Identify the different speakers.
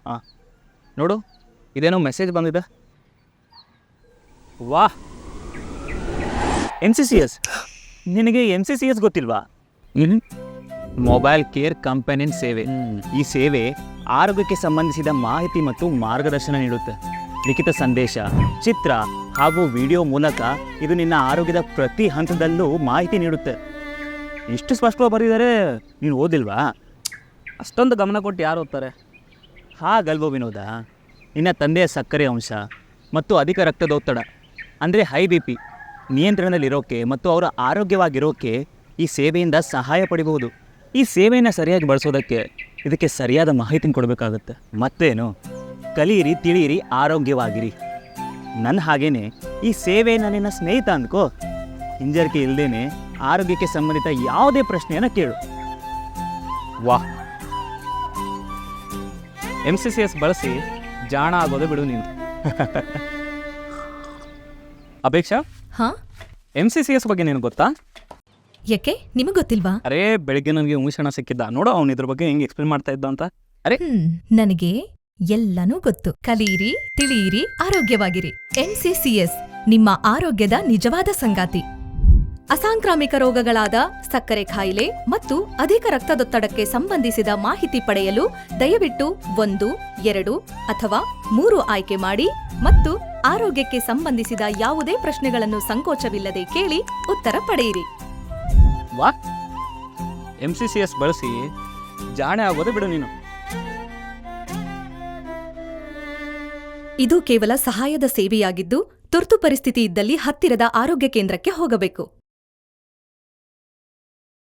Speaker 1: ಹಾಂ ನೋಡು, ಇದೇನೋ ಮೆಸೇಜ್ ಬಂದಿದೆ. ವಾಹ್, MCCS. ನಿನಗೆ MCCS ಗೊತ್ತಿಲ್ವಾ? ಮೊಬೈಲ್ ಕೇರ್ ಕಂಪನಿಯನ್ ಸೇವೆ. ಈ ಸೇವೆ ಆರೋಗ್ಯಕ್ಕೆ ಸಂಬಂಧಿಸಿದ ಮಾಹಿತಿ ಮತ್ತು ಮಾರ್ಗದರ್ಶನ ನೀಡುತ್ತೆ. ಲಿಖಿತ ಸಂದೇಶ, ಚಿತ್ರ ಹಾಗೂ ವಿಡಿಯೋ ಮೂಲಕ ಇದು ನಿನ್ನ ಆರೋಗ್ಯದ ಪ್ರತಿ ಹಂತದಲ್ಲೂ ಮಾಹಿತಿ ನೀಡುತ್ತೆ. ಇಷ್ಟು ಸ್ಪಷ್ಟವಾಗಿ ಬರೆದಿದ್ದಾರೆ, ನೀನು ಓದಿಲ್ವಾ?
Speaker 2: ಅಷ್ಟೊಂದು ಗಮನ ಕೊಟ್ಟು ಯಾರು ಓದ್ತಾರೆ?
Speaker 1: ಹಾಗಲ್ವೋ ವಿನೋದ, ನಿನ್ನ ತಂದೆಯ ಸಕ್ಕರೆ ಅಂಶ ಮತ್ತು ಅಧಿಕ ರಕ್ತದೊತ್ತಡ ಅಂದರೆ ಹೈ BP ನಿಯಂತ್ರಣದಲ್ಲಿರೋಕ್ಕೆ ಮತ್ತು ಅವರ ಆರೋಗ್ಯವಾಗಿರೋಕ್ಕೆ ಈ ಸೇವೆಯಿಂದ ಸಹಾಯ ಪಡಿಬಹುದು. ಈ ಸೇವೆಯನ್ನು ಸರಿಯಾಗಿ ಬಳಸೋದಕ್ಕೆ ಇದಕ್ಕೆ ಸರಿಯಾದ ಮಾಹಿತಿನ ಕೊಡಬೇಕಾಗುತ್ತೆ. ಮತ್ತೇನು, ಕಲಿಯಿರಿ, ತಿಳಿಯಿರಿ, ಆರೋಗ್ಯವಾಗಿರಿ. ನನ್ನ ಹಾಗೇನೆ ಈ ಸೇವೆಯನ್ನು ನಿನ್ನ ಸ್ನೇಹಿತ ಅಂದ್ಕೋ. ಹಿಂಜರಿಕೆ ಇಲ್ಲದೇನೆ ಆರೋಗ್ಯಕ್ಕೆ ಸಂಬಂಧಿತ ಯಾವುದೇ ಪ್ರಶ್ನೆಯನ್ನು ಕೇಳು.
Speaker 2: ವಾಹ್, MCCS ಬಳಸಿ ಜಾಣ ಆಗೋದು ಬಿಡು ನೀನು. ಅಪೇಕ್ಷಾ,
Speaker 3: ಹಾಂ,
Speaker 2: MCCS ಬಗ್ಗೆ ನಿನಗೆ ಗೊತ್ತಾ?
Speaker 3: ಯಾಕೆ ನಿಮಗೆ ಗೊತ್ತಿಲ್ವಾ?
Speaker 2: ಅರೇ, ಬೆಳಿಗ್ಗೆ ನನಗೆ ಉಮೇಶಣ್ಣ ಸಿಕ್ಕಿದ್ದ, ನೋಡು ಅವ್ನು ಇದ್ರ ಬಗ್ಗೆ ಹೆಂಗೆ ಎಕ್ಸ್ಪ್ಲೇನ್ ಮಾಡ್ತಾ ಇದ್ದ ಅಂತ. ಅರೆ,
Speaker 3: ನನಗೆ ಎಲ್ಲನೂ ಗೊತ್ತು. ಕಲಿಯಿರಿ, ತಿಳಿಯಿರಿ, ಆರೋಗ್ಯವಾಗಿರಿ. MCCS ನಿಮ್ಮ ಆರೋಗ್ಯದ ನಿಜವಾದ ಸಂಗಾತಿ. ಅಸಾಂಕ್ರಾಮಿಕ ರೋಗಗಳಾದ ಸಕ್ಕರೆ ಕಾಯಿಲೆ ಮತ್ತು ಅಧಿಕ ರಕ್ತದೊತ್ತಡಕ್ಕೆ ಸಂಬಂಧಿಸಿದ ಮಾಹಿತಿ ಪಡೆಯಲು ದಯವಿಟ್ಟು 1, 2 ಅಥವಾ 3 ಆಯ್ಕೆ ಮಾಡಿ ಮತ್ತು ಆರೋಗ್ಯಕ್ಕೆ ಸಂಬಂಧಿಸಿದ ಯಾವುದೇ ಪ್ರಶ್ನೆಗಳನ್ನು ಸಂಕೋಚವಿಲ್ಲದೆ ಕೇಳಿ ಉತ್ತರ ಪಡೆಯಿರಿ.
Speaker 2: ವಾ, MCCS ಬಳಸಿ ಜಾಣೆ ಆಗೋದು ಬಿಡು ನೀನು.
Speaker 3: ಇದು ಕೇವಲ ಸಹಾಯದ ಸೇವೆಯಾಗಿದ್ದು, ತುರ್ತು ಪರಿಸ್ಥಿತಿ ಇದ್ದಲ್ಲಿ ಹತ್ತಿರದ ಆರೋಗ್ಯ ಕೇಂದ್ರಕ್ಕೆ ಹೋಗಬೇಕು.